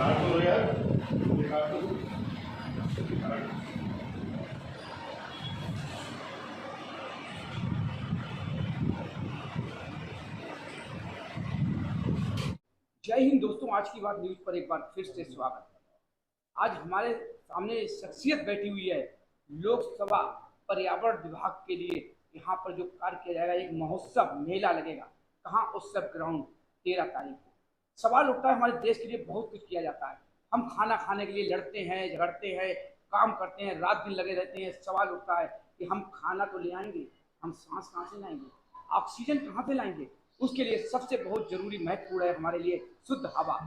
जय हिंद दोस्तों। आज की बात न्यूज पर एक बार फिर से स्वागत है। आज हमारे सामने शख्सियत बैठी हुई है लोकसभा पर्यावरण विभाग के लिए। यहाँ पर जो कार्य किया जाएगा, एक महोत्सव मेला लगेगा। कहाँ? उत्सव ग्राउंड, 13 तारीख को। सवाल उठता है, हमारे देश के लिए बहुत कुछ किया जाता है। हम खाना खाने के लिए लड़ते हैं, झगड़ते हैं, काम करते हैं, रात दिन लगे रहते हैं। सवाल उठता है कि हम खाना तो ले आएंगे, हम सांस कहाँ से लाएंगे, ऑक्सीजन कहाँ से लाएंगे? उसके लिए सबसे बहुत जरूरी महत्वपूर्ण है हमारे लिए शुद्ध हवा,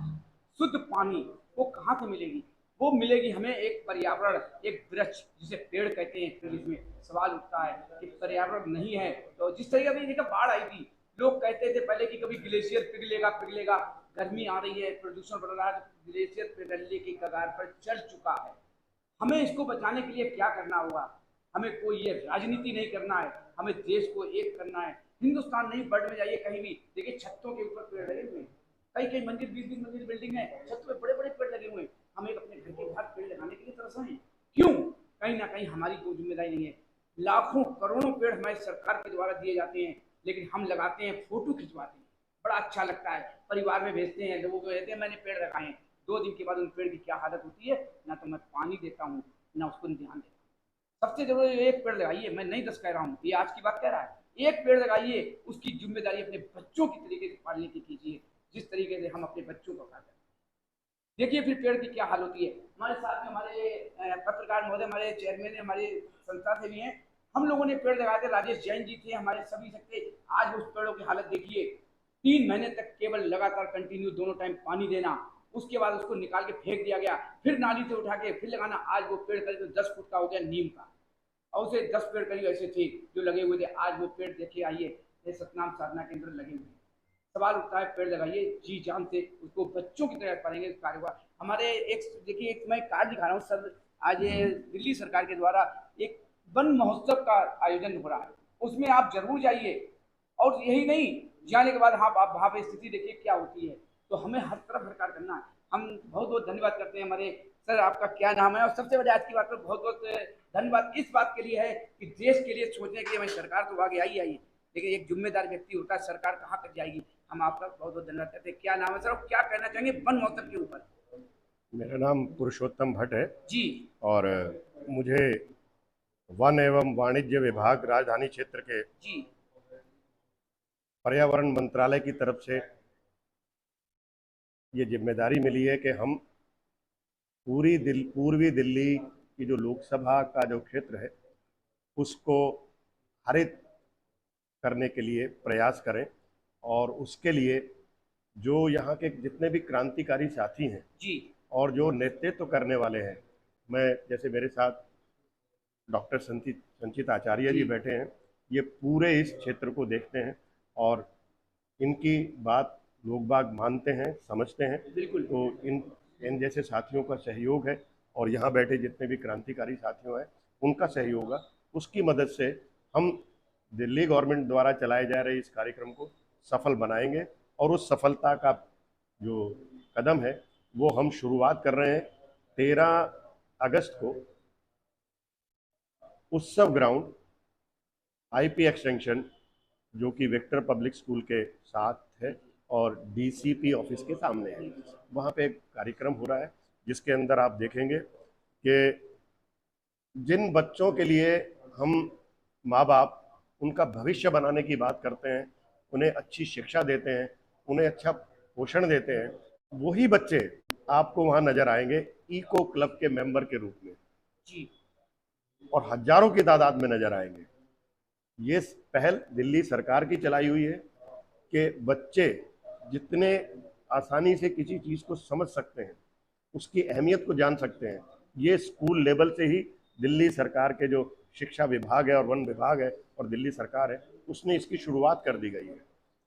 शुद्ध पानी। वो कहाँ से मिलेगी? वो मिलेगी हमें एक पर्यावरण, एक वृक्ष जिसे पेड़ कहते हैं। फिर इसमें सवाल उठता है कि पर्यावरण नहीं है तो जिस तरीके से देखा बाढ़ आई थी, लोग कहते थे पहले कि कभी ग्लेशियर पिघलेगा पिघलेगा। गर्मी आ रही है, प्रदूषण बढ़ रहा है, तो ग्लेशियर पिघलने की कगार पर चल चुका है। हमें इसको बचाने के लिए क्या करना होगा? हमें कोई ये राजनीति नहीं करना है, हमें देश को एक करना है। हिंदुस्तान नहीं, वर्ल्ड में जाइए कहीं भी देखिए, छतों के ऊपर पेड़ लगे हुए हैं। कई कई मंजिल, 20-20 मंजिल बिल्डिंग है, छत पे बड़े बड़े पेड़ लगे हुए हैं। हम एक अपने घर के बाहर पेड़ लगाने के लिए तरसा है। क्यों? कहीं ना कहीं हमारी कोई जिम्मेदारी नहीं है। लाखों करोड़ों पेड़ हमारी सरकार के द्वारा दिए जाते हैं, लेकिन हम लगाते हैं, फोटो खिंचवाते हैं, बड़ा अच्छा लगता है, परिवार में भेजते हैं, लोगों को कहते हैं मैंने पेड़ लगाए हैं। 2 दिन के बाद उन पेड़ की क्या हालत होती है, ना तो मैं पानी देता हूँ, ना उसको ध्यान देता हूँ। सबसे जरूरी एक पेड़ लगाइए। मैं नहीं 10 कह रहा हूँ, ये आज की बात कह रहा है। एक पेड़ लगाइए, उसकी जिम्मेदारी अपने बच्चों की तरीके से पालने की कीजिए, जिस तरीके से हम अपने बच्चों को पालते हैं। देखिए फिर पेड़ की क्या हाल होती है। हमारे साथ में हमारे पत्रकार महोदय, हमारे चेयरमैन, हमारे संस्था से भी हैं। हम लोगों ने पेड़ लगाए थे, राजेश जैन जी थे हमारे सभी सकते। आज उस पेड़ों की हालत देखिए। 3 महीने तक केवल लगातार कंटिन्यू दोनों टाइम पानी देना, उसके बाद उसको निकाल के फेंक दिया गया, फिर नाली से उठा के फिर लगाना। आज वो पेड़ करीब 10 फुट का हो गया, नीम का। और उसे 10 पेड़ करीब ऐसे थे जो लगे हुए थे। आज वो पेड़ देखिए, आइए सतनाम साधना के अंदर लगे हुए हैं। सवाल उठता है, पेड़ लगाइए जी जान से, उसको बच्चों की तरह पढ़ेंगे इस कार्य का। हमारे एक देखिए, एक मैं कार्ड दिखा रहा हूँ सर। आज ये दिल्ली सरकार के द्वारा एक वन महोत्सव का आयोजन हो रहा है, उसमें आप जरूर जाइए। और यही नहीं, जाने के बाद हाँ आप वहाँ पे स्थिति देखिए क्या होती है। तो हमें हर तरफ सरकार करना है। हम बहुत बहुत धन्यवाद करते हैं हमारे सर। आपका क्या नाम है? और सबसे बड़े आज की बात पर बहुत बहुत धन्यवाद इस बात के लिए है कि देश के लिए सोचने के लिए हमारी सरकार तो आगे आई आई, लेकिन एक जिम्मेदार व्यक्ति होता है, सरकार कहाँ तक जाएगी। हम आपका बहुत बहुत धन्यवाद करते हैं। क्या नाम है सर, और क्या कहना चाहेंगे वन महोत्सव के ऊपर? मेरा नाम पुरुषोत्तम भट्ट है जी और मुझे वन एवं वाणिज्य विभाग राजधानी क्षेत्र के जी पर्यावरण मंत्रालय की तरफ से ये जिम्मेदारी मिली है कि हम पूर्वी दिल्ली की जो लोकसभा का जो क्षेत्र है उसको हरित करने के लिए प्रयास करें। और उसके लिए जो यहाँ के जितने भी क्रांतिकारी साथी हैं जी और जो नेतृत्व करने वाले हैं, मैं जैसे मेरे साथ डॉक्टर संचित आचार्य जी जी बैठे हैं, ये पूरे इस क्षेत्र को देखते हैं और इनकी बात लोग बाग मानते हैं, समझते हैं। बिल्कुल। तो इन इन जैसे साथियों का सहयोग है और यहाँ बैठे जितने भी क्रांतिकारी साथियों हैं उनका सहयोग है। उसकी मदद से हम दिल्ली गवर्नमेंट द्वारा चलाए जा रहे इस कार्यक्रम को सफल बनाएंगे। और उस सफलता का जो कदम है वो हम शुरुआत कर रहे हैं 13 अगस्त को उत्सव ग्राउंड आईपी एक्सटेंशन, जो कि विक्टर पब्लिक स्कूल के साथ है और डीसीपी ऑफिस के सामने है, वहाँ पे एक कार्यक्रम हो रहा है जिसके अंदर आप देखेंगे कि जिन बच्चों के लिए हम माँ बाप उनका भविष्य बनाने की बात करते हैं, उन्हें अच्छी शिक्षा देते हैं, उन्हें अच्छा पोषण देते हैं, वही बच्चे आपको वहाँ नजर आएंगे इको क्लब के मेंबर के रूप में जी और हजारों की तादाद में नजर आएंगे। ये पहल दिल्ली सरकार की चलाई हुई है कि बच्चे जितने आसानी से किसी चीज़ को समझ सकते हैं, उसकी अहमियत को जान सकते हैं, ये स्कूल लेवल से ही दिल्ली सरकार के जो शिक्षा विभाग है और वन विभाग है और दिल्ली सरकार है, उसने इसकी शुरुआत कर दी गई है।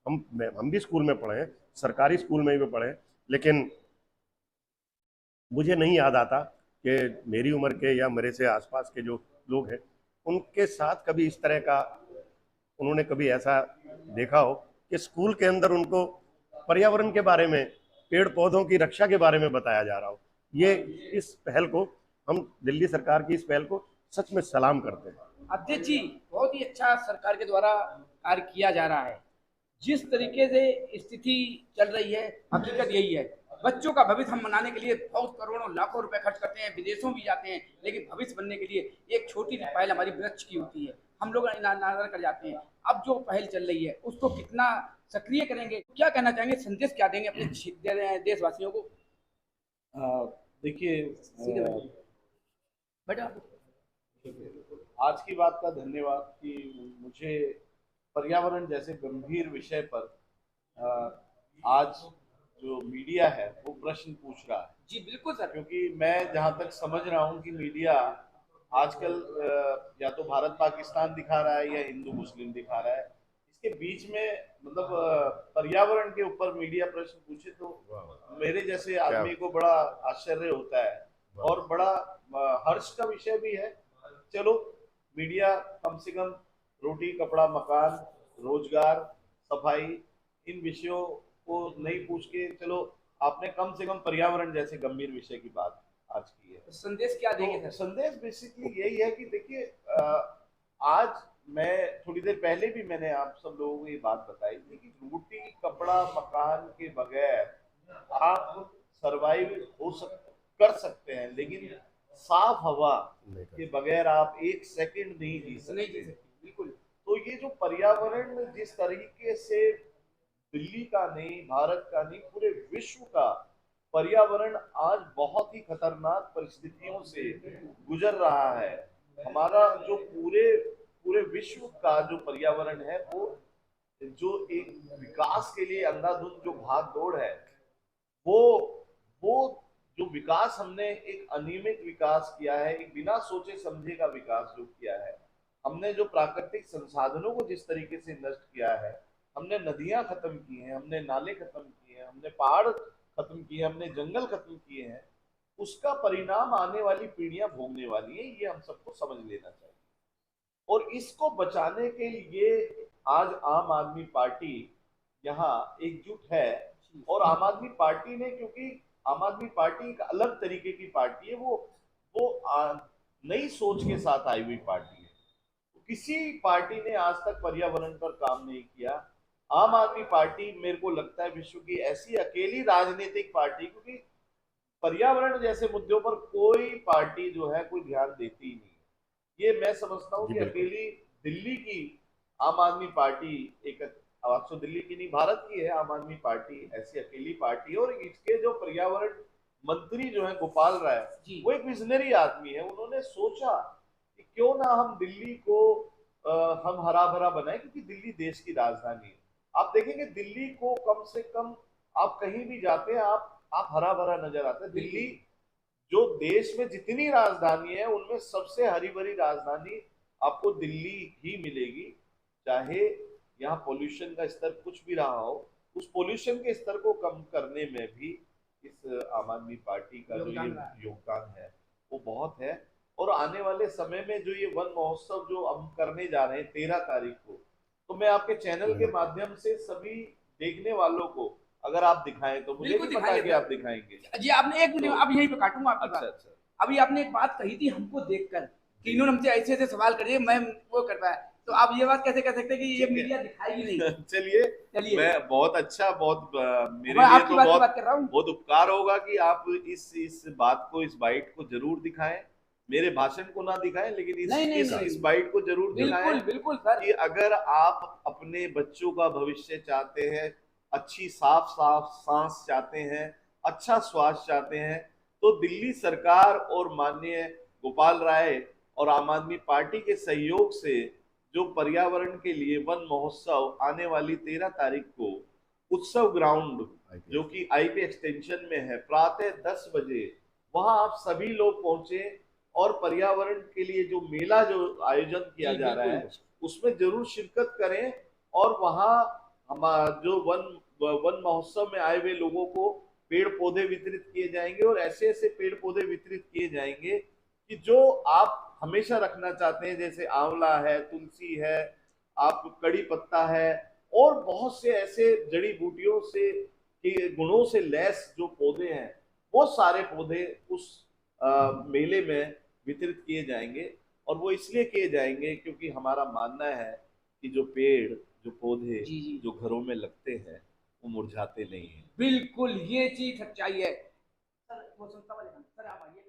हम भी स्कूल में पढ़े हैं, सरकारी स्कूल में भी पढ़े हैं, लेकिन मुझे नहीं याद आता कि मेरी उम्र के या मेरे से आसपास के जो लोग हैं उनके साथ कभी इस तरह का उन्होंने कभी ऐसा देखा हो कि स्कूल के अंदर उनको पर्यावरण के बारे में पेड़ पौधों की रक्षा के बारे में बताया जा रहा हो। ये इस पहल को, हम दिल्ली सरकार की इस पहल को सच में सलाम करते हैं। अध्यक्ष जी, बहुत ही अच्छा सरकार के द्वारा कार्य किया जा रहा है। जिस तरीके से स्थिति चल रही है, हकीकत यही है, बच्चों का भविष्य हम बनाने के लिए बहुत करोड़ों लाखों रुपए खर्च करते हैं, विदेशों भी जाते हैं, लेकिन भविष्य बनने के लिए एक छोटी सी पहल हमारी वृक्ष की होती है, हम लोग नाजार कर जाते हैं। अब जो पहल चल रही है उसको कितना सक्रिय करेंगे, क्या कहना चाहेंगे, संदेश क्या देंगे अपने देशवासियों को? देखिए बेटा, आज की बात का धन्यवाद कि मुझे पर्यावरण जैसे गंभीर विषय पर आज जो मीडिया है वो प्रश्न पूछ रहा है। जी बिल्कुल सर। क्योंकि मैं जहां तक समझ रहा हूं कि मीडिया आजकल या तो भारत पाकिस्तान दिखा रहा है या हिंदू मुस्लिम दिखा रहा है। इसके बीच में मतलब पर्यावरण के ऊपर मीडिया प्रश्न पूछे तो मेरे जैसे आदमी को बड़ा आश्चर्य होता है और बड़ा हर्ष का विषय भी है। चलो, मीडिया कम से कम रोटी कपड़ा मकान रोजगार सफाई इन विषयों को नहीं पूछ के, चलो आपने कम से कम पर्यावरण जैसे गंभीर विषय की बात आज की है। तो संदेश क्या देंगे तो सर? संदेश बेसिकली यही है कि देखिए, आज मैं थोड़ी देर पहले भी मैंने आप सब लोगों को ये बात बताई थी कि रोटी कपड़ा मकान के बगैर आप सरवाइव कर सकते हैं, लेकिन साफ हवा के बगैर आप एक सेकंड नहीं जी सकते। बिल्कुल। तो ये जो पर्यावरण जिस तरीके से दिल्ली का नहीं, भारत का नहीं, पूरे विश्व का पर्यावरण आज बहुत ही खतरनाक परिस्थितियों से गुजर रहा है। हमारा जो पूरे विश्व का जो पर्यावरण है वो जो एक विकास के लिए अंधाधुंध जो भाग दौड़ है, वो जो विकास हमने एक अनियमित विकास किया है, एक बिना सोचे समझे का विकास जो किया है, हमने जो प्राकृतिक संसाधनों को जिस तरीके से नष्ट किया है, हमने नदियां खत्म की हैं, हमने नाले खत्म किए हैं, हमने पहाड़ खत्म किए, हमने जंगल खत्म किए हैं, उसका परिणाम आने वाली पीढ़ियां भोगने वाली है। ये हम सबको समझ लेना चाहिए और इसको बचाने के लिए आज आम आदमी पार्टी यहाँ एकजुट है। और आम आदमी पार्टी ने, क्योंकि आम आदमी पार्टी एक अलग तरीके की पार्टी है, वो नई सोच के साथ आई हुई पार्टी है। किसी पार्टी ने आज तक पर्यावरण पर काम नहीं किया। आम आदमी पार्टी मेरे को लगता है विश्व की ऐसी अकेली राजनीतिक पार्टी, क्योंकि पर्यावरण जैसे मुद्दों पर कोई पार्टी जो है कोई ध्यान देती ही नहीं। ये मैं समझता हूँ कि अकेली दिल्ली की आम आदमी पार्टी, एक तो दिल्ली की नहीं भारत की है आम आदमी पार्टी, ऐसी अकेली पार्टी है। और इसके जो पर्यावरण मंत्री जो है गोपाल राय, वो एक विजनरी आदमी है। उन्होंने सोचा कि क्यों ना हम दिल्ली को हम हरा भरा बनाए, क्योंकि दिल्ली देश की राजधानी है। आप देखेंगे दिल्ली को कम से कम आप कहीं भी जाते हैं आप हरा भरा नजर आता है। दिल्ली जो देश में जितनी राजधानी है उनमें सबसे हरी भरी राजधानी आपको दिल्ली ही मिलेगी। चाहे यहाँ पोल्यूशन का स्तर कुछ भी रहा हो, उस पोल्यूशन के स्तर को कम करने में भी इस आम आदमी पार्टी का जो ये योगदान है वो बहुत है। और आने वाले समय में जो ये वन महोत्सव जो हम करने जा रहे हैं 13 तारीख को, तो मैं आपके चैनल के माध्यम से सभी देखने वालों को अगर आप दिखाएं तो मुझे भी पता है कि आप दिखाएंगे। जी, आपने एक मिनट अब यहीं पे काटूंगा आपकी बात। अच्छा। अभी आपने एक बात कही थी हमको देखकर कि इन्होंने हमसे ऐसे ऐसे सवाल कर दिए, मैं वो कर पाया, तो आप ये बात कैसे कह सकते हैं कि ये मीडिया दिखाएगी नहीं? चलिए मैं बहुत अच्छा, बहुत मेरे लिए तो बहुत उपकार होगा कि आप इस बात को, इस बाइट को जरूर दिखाएं। मेरे भाषण को ना दिखाएं, लेकिन इस बाइट को जरूर दिखाएं। बिल्कुल सर। कि अगर आप अपने बच्चों का भविष्य चाहते हैं, अच्छी साफ सांस चाहते हैं, अच्छा स्वास्थ्य चाहते हैं, तो दिल्ली सरकार और माननीय गोपाल राय और आम आदमी पार्टी के सहयोग से जो पर्यावरण के लिए वन महोत्सव आने वाली 13 तारीख को उत्सव ग्राउंड जो कि आईपी एक्सटेंशन में है, प्रातः 10 बजे वहां आप सभी लोग पहुंचे और पर्यावरण के लिए जो मेला जो आयोजन किया जा रहा है उसमें जरूर शिरकत करें। और वहां हम जो वन महोत्सव में आए हुए लोगों को पेड़ पौधे वितरित किए जाएंगे और ऐसे ऐसे पेड़ पौधे वितरित किए जाएंगे कि जो आप हमेशा रखना चाहते हैं, जैसे आंवला है, तुलसी है, आप कड़ी पत्ता है और बहुत से ऐसे जड़ी बूटियों से कि गुणों से लैस जो पौधे हैं वो सारे पौधे उस मेले में वितरित किए जाएंगे। और वो इसलिए किए जाएंगे क्योंकि हमारा मानना है कि जो पेड़, जो पौधे जी जी जो घरों में लगते हैं वो मुरझाते नहीं हैं। बिल्कुल, ये चीज सच्चाई है। सर वो संस्था वाले सर आप आइए।